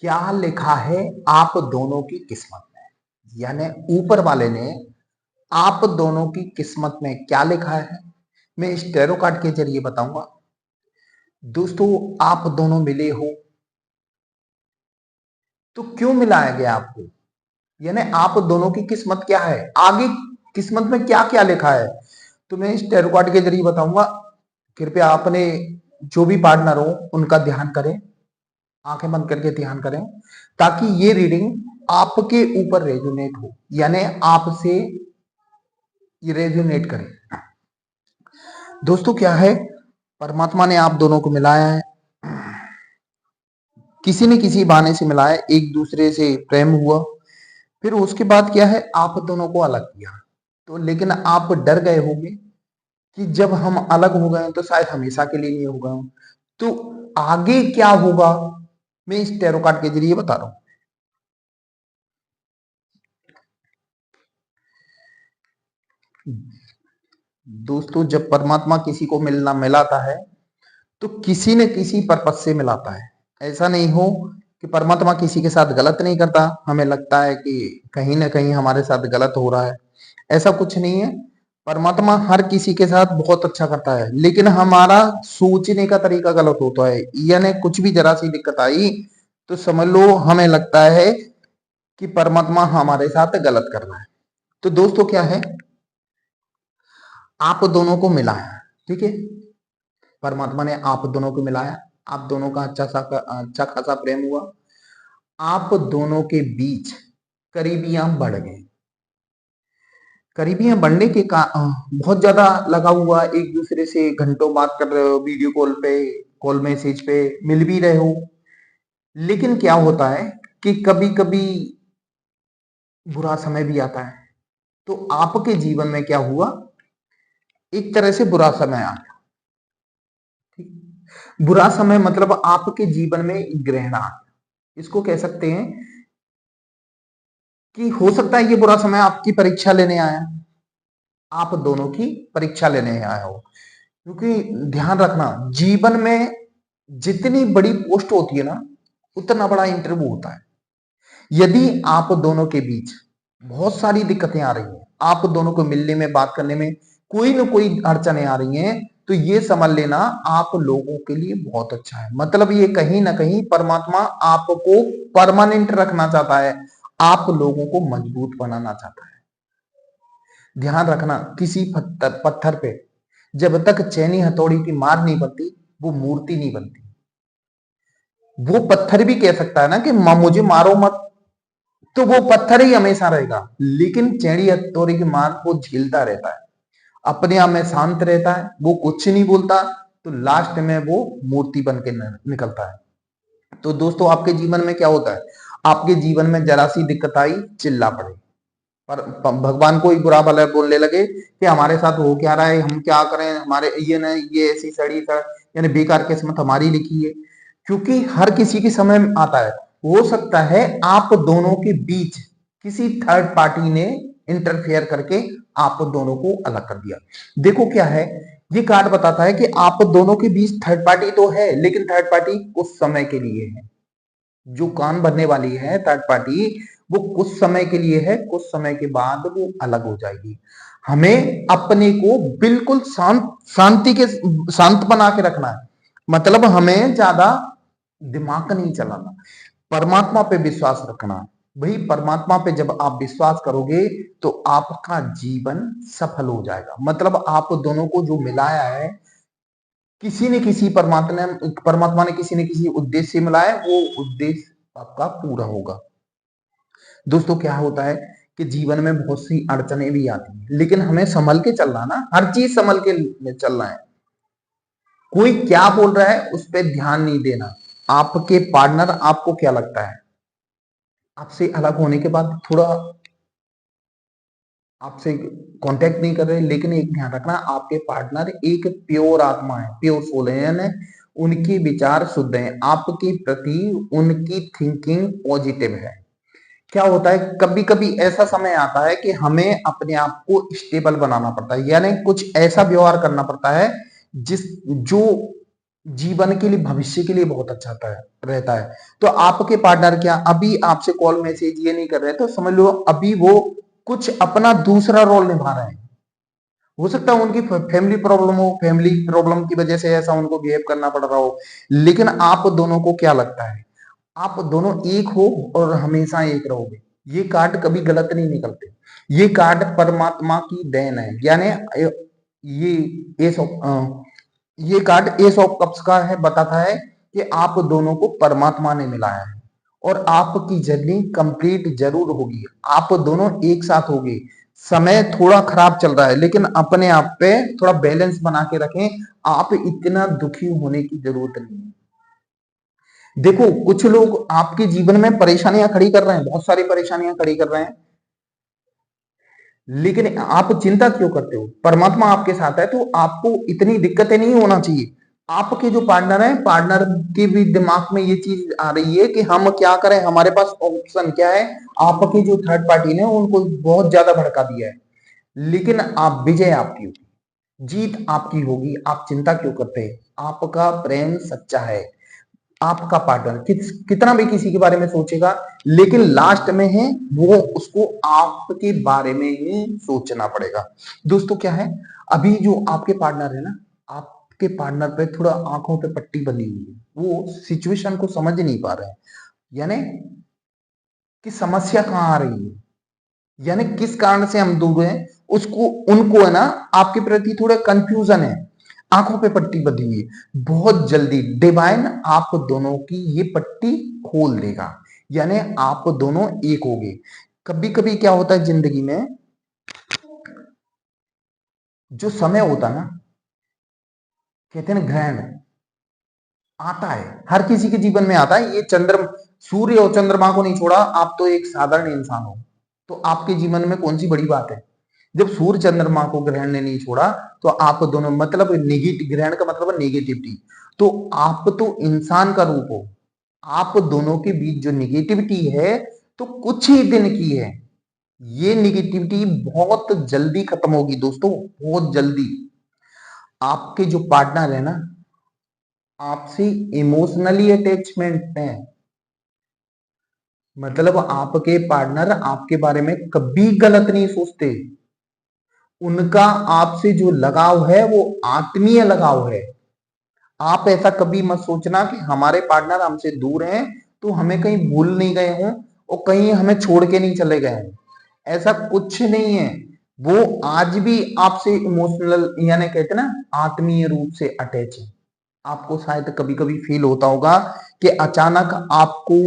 क्या लिखा है आप दोनों की किस्मत में? यानी ऊपर वाले ने आप दोनों की किस्मत में क्या लिखा है, मैं इस टैरो कार्ड के जरिए बताऊंगा। दोस्तों, आप दोनों मिले हो तो क्यों मिलाया गया आपको? यानी आप दोनों की किस्मत क्या है, आगे किस्मत में क्या क्या लिखा है, तो मैं इस टैरो कार्ड के जरिए बताऊंगा। कृपया अपने जो भी पार्टनर हो उनका ध्यान करें, आंखें बंद करके ध्यान करें, ताकि ये रीडिंग आपके ऊपर रेजोनेट हो, यानी आपसे ये रेजोनेट करे। दोस्तों, क्या है, परमात्मा ने आप दोनों को मिलाया है, किसी न किसी बहाने से मिलाया, एक दूसरे से प्रेम हुआ, फिर उसके बाद क्या है, आप दोनों को अलग किया। तो लेकिन आप डर गए होंगे कि जब हम अलग हो गए तो शायद हमेशा के लिए नहीं होगा। तो आगे क्या होगा, मैं इस टैरो कार्ड के जरिए बता रहा हूं। दोस्तों, जब परमात्मा किसी को मिलना मिलाता है तो किसी न किसी पर्पज से मिलाता है। ऐसा नहीं हो कि परमात्मा किसी के साथ गलत नहीं करता, हमें लगता है कि कहीं ना कहीं हमारे साथ गलत हो रहा है। ऐसा कुछ नहीं है, परमात्मा हर किसी के साथ बहुत अच्छा करता है, लेकिन हमारा सोचने का तरीका गलत होता है। यानी कुछ भी जरा सी दिक्कत आई तो समझ लो हमें लगता है कि परमात्मा हमारे साथ गलत कर रहा है। तो दोस्तों, क्या है, आप दोनों को मिलाया, ठीक है, परमात्मा ने आप दोनों को मिलाया, आप दोनों का अच्छा खासा प्रेम हुआ, आप दोनों के बीच करीबियां बढ़ गई। करीबियां बढ़ने के बहुत ज्यादा लगा हुआ, एक दूसरे से घंटों बात कर रहे हो, वीडियो कॉल पे, कॉल मैसेज पे मिल भी रहे हो। लेकिन क्या होता है कि कभी कभी बुरा समय भी आता है। तो आपके जीवन में क्या हुआ, एक तरह से बुरा समय आ गया। ठीक, बुरा समय मतलब आपके जीवन में ग्रहण आ गया, इसको कह सकते हैं कि हो सकता है ये बुरा समय आपकी परीक्षा लेने आया, आप दोनों की परीक्षा लेने आया हो। क्योंकि ध्यान रखना, जीवन में जितनी बड़ी पोस्ट होती है ना, उतना बड़ा इंटरव्यू होता है। यदि आप दोनों के बीच बहुत सारी दिक्कतें आ रही हैं, आप दोनों को मिलने में, बात करने में कोई ना कोई अड़चने आ रही हैं, तो ये समझ लेना आप लोगों के लिए बहुत अच्छा है। मतलब ये कहीं ना कहीं परमात्मा आपको परमानेंट रखना चाहता है, आप लोगों को मजबूत बनाना चाहता है। ध्यान रखना, किसी पत्थर पत्थर पे जब तक चैनी हथौड़ी की मार नहीं बनती, वो मूर्ति नहीं बनती। वो पत्थर भी कह सकता है ना कि मुझे मारो मत, तो वो पत्थर ही हमेशा रहेगा। लेकिन चैनी हथौड़ी की मार वो झेलता रहता है, अपने आप में शांत रहता है, वो कुछ नहीं बोलता, तो लास्ट में वो मूर्ति बन के निकलता है। तो दोस्तों, आपके जीवन में क्या होता है, आपके जीवन में जरा सी दिक्कत आई, चिल्ला पड़े, पर भगवान को ही बुरा भला बोलने लगे कि हमारे साथ हो क्या रहा है, हम क्या करें, हमारे ये ना, ये ऐसी सड़ी यानी बेकार किस्मत हमारी लिखी है। क्योंकि हर किसी के समय आता है, हो सकता है आप दोनों के बीच किसी थर्ड पार्टी ने इंटरफेयर करके आप दोनों को अलग कर दिया। देखो क्या है, ये कार्ड बताता है कि आप दोनों के बीच थर्ड पार्टी तो है, लेकिन थर्ड पार्टी कुछ समय के लिए है। जो कान भरने वाली है थर्ड पार्टी, वो कुछ समय के लिए है, कुछ समय के बाद वो अलग हो जाएगी। हमें अपने को बिल्कुल शांत बना के रखना है। मतलब हमें ज्यादा दिमाग नहीं चलाना, परमात्मा पे विश्वास रखना। भाई, परमात्मा पे जब आप विश्वास करोगे तो आपका जीवन सफल हो जाएगा। मतलब आप दोनों को जो मिलाया है, किसी ने किसी परमात्मा ने किसी न किसी उद्देश्य से मिलाया है, वो उद्देश्य आपका पूरा होगा। दोस्तों, क्या होता है कि जीवन में बहुत सी अड़चने भी आती हैं, लेकिन हमें संभल के चलना ना, हर चीज संभल के चलना है। कोई क्या बोल रहा है उस पर ध्यान नहीं देना। आपके पार्टनर आपको क्या लगता है, आपसे अलग होने के बाद थोड़ा आपसे कांटेक्ट नहीं कर रहे, लेकिन एक ध्यान रखना, आपके पार्टनर एक प्योर आत्मा है, प्योर सोल है, यानी उनके विचार शुद्ध हैं, आपके प्रति उनकी थिंकिंग पॉजिटिव है। क्या होता है, कभी कभी ऐसा समय आता है कि हमें अपने आप को स्टेबल बनाना पड़ता है, यानी कुछ ऐसा व्यवहार करना पड़ता है जिस जो जीवन के लिए, भविष्य के लिए बहुत अच्छा रहता है। तो आपके पार्टनर क्या अभी आपसे कॉल मैसेज ये नहीं कर रहे, तो समझ लो अभी वो कुछ अपना दूसरा रोल निभा रहे हैं। हो सकता है उनकी फैमिली प्रॉब्लम हो, फैमिली प्रॉब्लम की वजह से ऐसा उनको बिहेव करना पड़ रहा हो, लेकिन आप दोनों को क्या लगता है, आप दोनों एक हो और हमेशा एक रहोगे। ये कार्ड कभी गलत नहीं निकलते। ये कार्ड परमात्मा की देन है, यानी ये एस ऑफ ये कार्ड एस ऑफ कप्स का है, बताता है कि आप दोनों को परमात्मा ने मिलाया है और आपकी जर्नी कंप्लीट जरूर होगी। आप दोनों एक साथ होगे। समय थोड़ा खराब चल रहा है, लेकिन अपने आप पे थोड़ा बैलेंस बना के रखें। आप इतना दुखी होने की जरूरत नहीं है। देखो कुछ लोग आपके जीवन में परेशानियां खड़ी कर रहे हैं, बहुत सारी परेशानियां खड़ी कर रहे हैं, लेकिन आप चिंता क्यों करते हो? परमात्मा आपके साथ है, तो आपको इतनी दिक्कतें नहीं होना चाहिए। आपके जो पार्टनर है, पार्टनर के भी दिमाग में ये चीज आ रही है कि हम क्या करें, हमारे पास ऑप्शन क्या है। आपके जो थर्ड पार्टी ने उनको बहुत ज्यादा भड़का दिया है, लेकिन आप विजय आपकी होगी, जीत आपकी होगी। आप चिंता क्यों करते हैं? आपका प्रेम सच्चा है। आपका पार्टनर कितना भी किसी के बारे में सोचेगा, लेकिन लास्ट में है वो, उसको आपके बारे में ही सोचना पड़ेगा। दोस्तों क्या है, अभी जो आपके पार्टनर है ना, आपके पार्टनर पे थोड़ा आंखों पे पट्टी बंधी हुई है, वो सिचुएशन को समझ नहीं पा रहे हैं, यानी कि समस्या कहाँ आ रही है, यानी किस कारण से हम दूर हैं, उसको उनको है ना आपके प्रति थोड़ा कंफ्यूजन है, आंखों पे पट्टी बंधी हुई है। बहुत जल्दी डिवाइन आप दोनों की ये पट्टी खोल देगा, यानी आप दोनों एक होगे। कभी कभी क्या होता है जिंदगी में, जो समय होता है ना, कहते हैं ना ग्रहण आता है, हर किसी के जीवन में आता है। ये सूर्य और चंद्रमा को नहीं छोड़ा, आप तो एक साधारण इंसान हो, तो आपके जीवन में कौन सी बड़ी बात है? जब सूर्य चंद्रमा को ग्रहण ने नहीं छोड़ा, तो आप दोनों मतलब नेगेटिव, ग्रहण का मतलब नेगेटिविटी, तो आप तो इंसान का रूप हो। आप दोनों के बीच जो नेगेटिविटी है, तो कुछ ही दिन की है। ये नेगेटिविटी बहुत जल्दी खत्म होगी दोस्तों, बहुत जल्दी। आपके जो पार्टनर है ना, आपसे इमोशनली अटैचमेंट है, मतलब आपके पार्टनर आपके बारे में कभी गलत नहीं सोचते। उनका आपसे जो लगाव है वो आत्मीय लगाव है। आप ऐसा कभी मत सोचना कि हमारे पार्टनर हमसे दूर हैं तो हमें कहीं भूल नहीं गए हों और कहीं हमें छोड़ के नहीं चले गए हों, ऐसा कुछ नहीं है। वो आज भी आपसे इमोशनल, यानी कहते हैं ना आत्मीय रूप से अटैच है। आपको शायद कभी कभी फील होता होगा कि अचानक आपको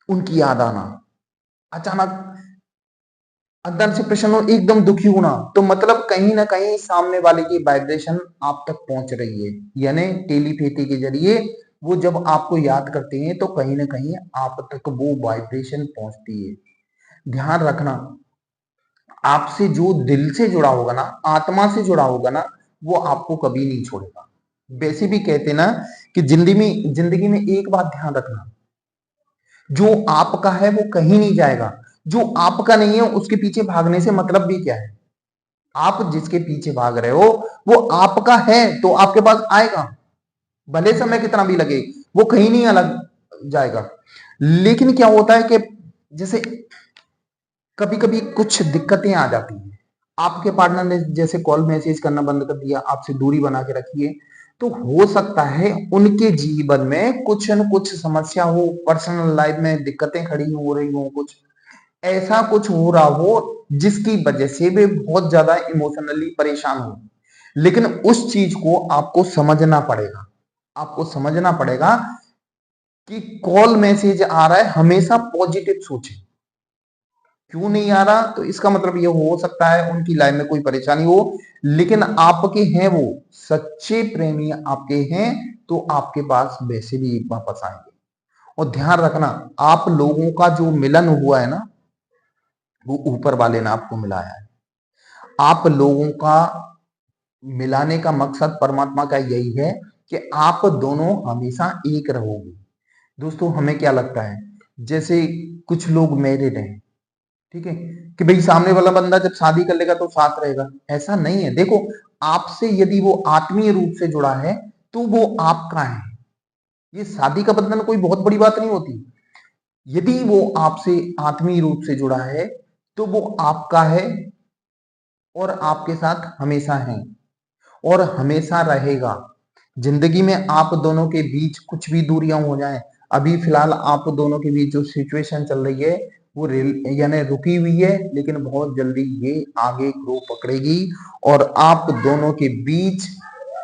उनकी याद आना, अचानक अंदर से प्रश्न हो, एकदम दुखी होना, तो मतलब कहीं ना कहीं सामने वाले की वाइब्रेशन आप तक पहुंच रही है, यानी टेलीपैथी के जरिए वो जब आपको याद करते हैं तो कहीं ना कहीं आप तक वो वाइब्रेशन पहुंचती है। ध्यान रखना, आपसे जो दिल से जुड़ा होगा ना, आत्मा से जुड़ा होगा ना, वो आपको कभी नहीं छोड़ेगा। वैसे भी कहते ना कि जिंदगी में एक बात ध्यान रखना, जो आपका है वो कहीं नहीं जाएगा, जो आपका नहीं है उसके पीछे भागने से मतलब भी क्या है? आप जिसके पीछे भाग रहे हो वो आपका है तो आपके पास आएगा, भले समय कितना भी लगे, वो कहीं नहीं अलग जाएगा। लेकिन क्या होता है कि जैसे कभी कभी कुछ दिक्कतें आ जाती हैं, आपके पार्टनर ने जैसे कॉल मैसेज करना बंद कर दिया, आपसे दूरी बना के रखी है, तो हो सकता है उनके जीवन में कुछ न कुछ समस्या हो, पर्सनल लाइफ में दिक्कतें खड़ी हो रही हो, कुछ ऐसा कुछ हो रहा हो जिसकी वजह से वे बहुत ज्यादा इमोशनली परेशान हो। लेकिन उस चीज को आपको समझना पड़ेगा, आपको समझना पड़ेगा कि कॉल मैसेज आ रहा है, हमेशा पॉजिटिव सोचें। क्यों नहीं आ रहा, तो इसका मतलब ये हो सकता है उनकी लाइफ में कोई परेशानी हो, लेकिन आपके हैं वो सच्चे प्रेमी, आपके हैं तो आपके पास वैसे भी वापस आएंगे। और ध्यान रखना, आप लोगों का जो मिलन हुआ है ना, वो ऊपर वाले ने आपको मिलाया है। आप लोगों का मिलाने का मकसद परमात्मा का यही है कि आप दोनों हमेशा एक रहोगे। दोस्तों हमें क्या लगता है, जैसे कुछ लोग मैरिड हैं, ठीक है, कि भाई सामने वाला बंदा जब शादी कर लेगा तो साथ रहेगा, ऐसा नहीं है। देखो आपसे यदि वो आत्मीय रूप से जुड़ा है तो वो आपका है। ये शादी का बंधन कोई बहुत बड़ी बात नहीं होती। यदि वो आपसे आत्मीय रूप से जुड़ा है तो वो आपका है और आपके साथ हमेशा है और हमेशा रहेगा। जिंदगी में आप दोनों के बीच कुछ भी दूरियां हो जाएं, अभी फिलहाल आप दोनों के बीच जो सिचुएशन चल रही है वो यानी रुकी हुई है, लेकिन बहुत जल्दी ये आगे ग्रो पकड़ेगी और आप दोनों के बीच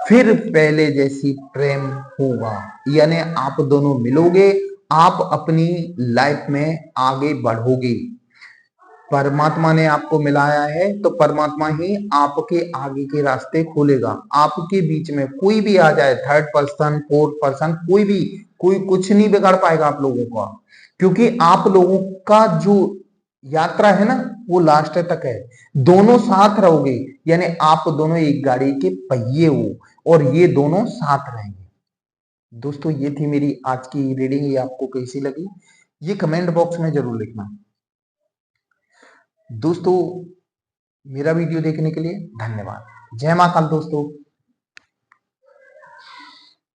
फिर पहले जैसी प्रेम होगा। यानी आप दोनों मिलोगे, आप अपनी लाइफ में आगे बढ़ोगे। परमात्मा ने आपको मिलाया है तो परमात्मा ही आपके आगे के रास्ते खोलेगा। आपके बीच में कोई भी आ जाए, थर्ड पर्सन, फोर्थ पर्सन, कोई कुछ नहीं बिगाड़ पाएगा आप लोगों का, क्योंकि आप लोगों का जो यात्रा है ना वो लास्ट तक है। दोनों साथ रहोगे, यानी आप दोनों एक गाड़ी के पहिए हो और ये दोनों साथ रहेंगे। दोस्तों ये थी मेरी आज की रीडिंग, ये आपको कैसी लगी ये कमेंट बॉक्स में जरूर लिखना। दोस्तों मेरा वीडियो देखने के लिए धन्यवाद। जय महाकाल दोस्तों।